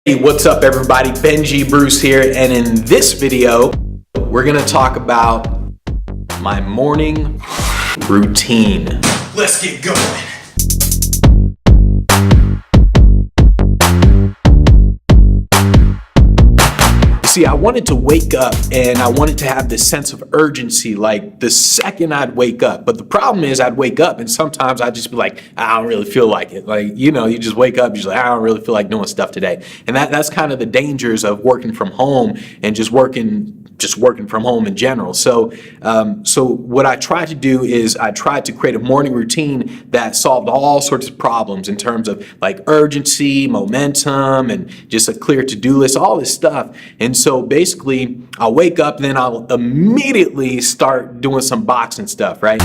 Hey, what's up everybody? Benji Bruce here, and in this video, we're gonna talk about my morning routine. Let's get going. See, I wanted to wake up and I wanted to have this sense of urgency like the second I'd wake up. But the problem is I'd wake up and sometimes I'd just be like, I don't really feel like it. Like, you know, you just wake up, you're just like, I don't really feel like doing stuff today. And that's kind of the dangers of working from home and just working from home in general. So what I tried to do is I tried to create a morning routine that solved all sorts of problems in terms of like urgency, momentum, and just a clear to-do list, all this stuff. And so basically I'll wake up and then I'll immediately start doing some boxing stuff, right?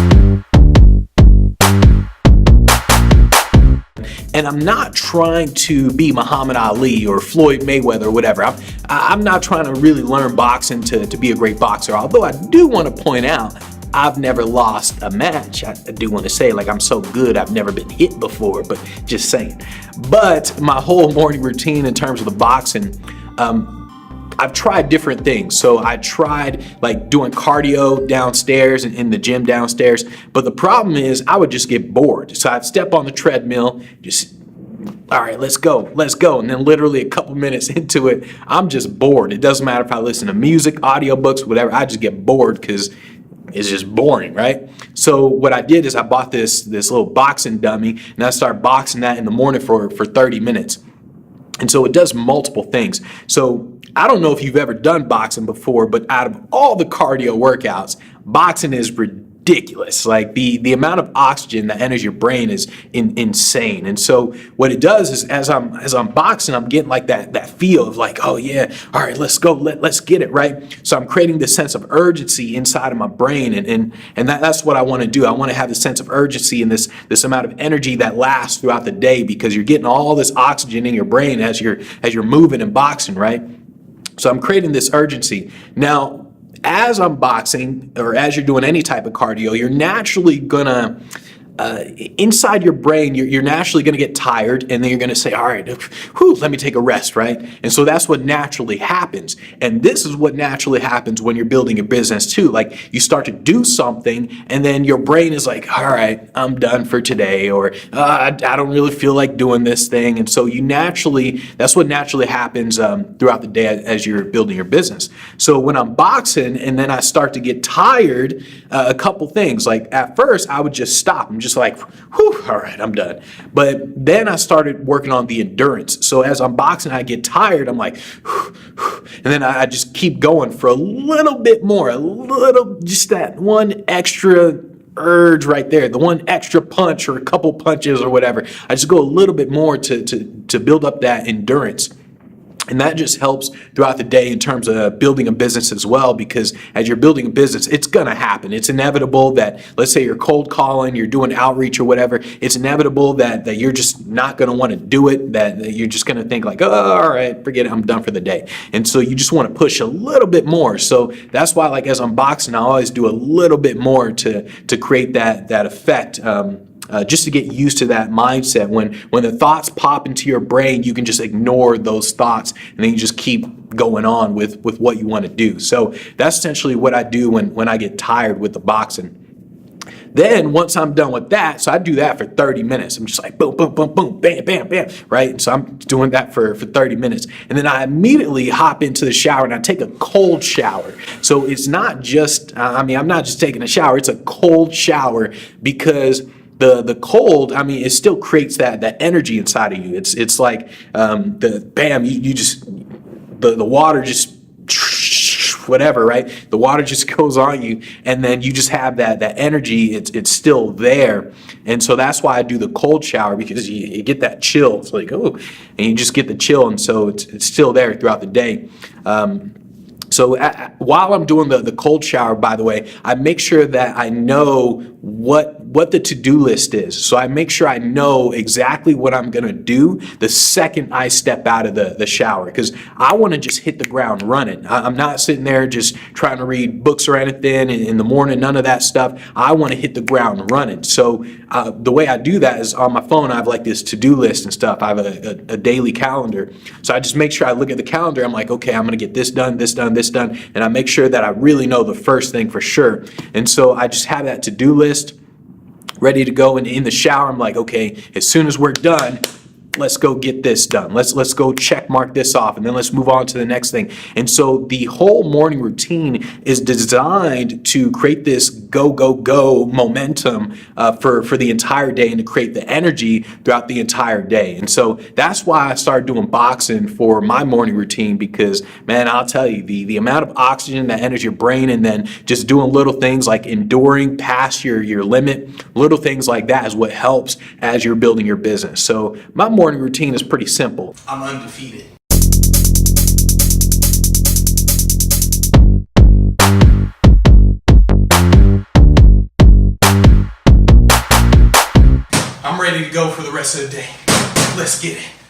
And I'm not trying to be Muhammad Ali or Floyd Mayweather or whatever. I'm not trying to really learn boxing to be a great boxer. Although I do want to point out, I've never lost a match. I do want to say, like, I'm so good, I've never been hit before, but just saying. But my whole morning routine in terms of the boxing, I've tried different things. So I tried like doing cardio downstairs and in the gym downstairs. But the problem is I would just get bored. So I'd step on the treadmill, just, all right, let's go. And then literally a couple minutes into it, I'm just bored. It doesn't matter if I listen to music, audiobooks, whatever. I just get bored because it's just boring, right? So what I did is I bought this little boxing dummy and I started boxing that in the morning for 30 minutes. And so it does multiple things. So I don't know if you've ever done boxing before, but out of all the cardio workouts, boxing is ridiculous. Like the amount of oxygen that enters your brain is insane. And so what it does is as I'm boxing, I'm getting like that feel of like, oh yeah, all right, let's go, let's get it, right? So I'm creating this sense of urgency inside of my brain, and that's what I want to do. I want to have this sense of urgency and this amount of energy that lasts throughout the day because you're getting all this oxygen in your brain as you're moving and boxing, right? So I'm creating this urgency. Now, as I'm boxing or as you're doing any type of cardio, you're naturally gonna, inside your brain, you're naturally gonna get tired and then you're gonna say, all right, whew, let me take a rest, right? And so that's what naturally happens. And this is what naturally happens when you're building a business too. Like you start to do something and then your brain is like, all right, I'm done for today, or I don't really feel like doing this thing. And so that's what naturally happens throughout the day as you're building your business. So when I'm boxing and then I start to get tired, a couple things, like at first I would just stop. I'm just like, whew, all right, I'm done. But then I started working on the endurance. So as I'm boxing, I get tired. I'm like, whew, whew, and then I just keep going for a little bit more, just that one extra urge right there, the one extra punch or a couple punches or whatever. I just go a little bit more to build up that endurance. And that just helps throughout the day in terms of building a business as well, because as you're building a business, it's going to happen. It's inevitable that, let's say you're cold calling, you're doing outreach or whatever, it's inevitable that you're just not going to want to do it, that you're just going to think like, oh, all right, forget it, I'm done for the day. And so you just want to push a little bit more. So that's why, like, as I'm boxing, I always do a little bit more to create that effect. Just to get used to that mindset. When the thoughts pop into your brain, you can just ignore those thoughts and then you just keep going on with what you want to do. So that's essentially what I do when I get tired with the boxing. Then once I'm done with that, so I do that for 30 minutes. I'm just like boom, boom, boom, boom, bam, bam, bam, right? So I'm doing that for 30 minutes. And then I immediately hop into the shower and I take a cold shower. So it's not just, I'm not just taking a shower, it's a cold shower because the cold, it still creates that energy inside of you. It's like the water just whatever, right? The water just goes on you, and then you just have that energy. It's still there, and so that's why I do the cold shower, because you get that chill. It's like, oh, and you just get the chill, and so it's still there throughout the day. So while I'm doing the cold shower, by the way, I make sure that I know what what the to-do list is. So I make sure I know exactly what I'm gonna do the second I step out of the shower, because I wanna just hit the ground running. I'm not sitting there just trying to read books or anything in the morning, none of that stuff. I wanna hit the ground running. So the way I do that is on my phone, I have like this to-do list and stuff. I have a daily calendar. So I just make sure I look at the calendar. I'm like, okay, I'm gonna get this done, this done, this done. And I make sure that I really know the first thing for sure. And so I just have that to-do list ready to go. And in the shower, I'm like, okay, as soon as we're done, let's go get this done. Let's go check mark this off, and then let's move on to the next thing. And so the whole morning routine is designed to create this go, go, go momentum for the entire day, and to create the energy throughout the entire day. And so that's why I started doing boxing for my morning routine, because man, I'll tell you, the amount of oxygen that enters your brain, and then just doing little things like enduring past your limit, little things like that is what helps as you're building your business. So my morning routine is pretty simple. I'm undefeated. I'm ready to go for the rest of the day. Let's get it.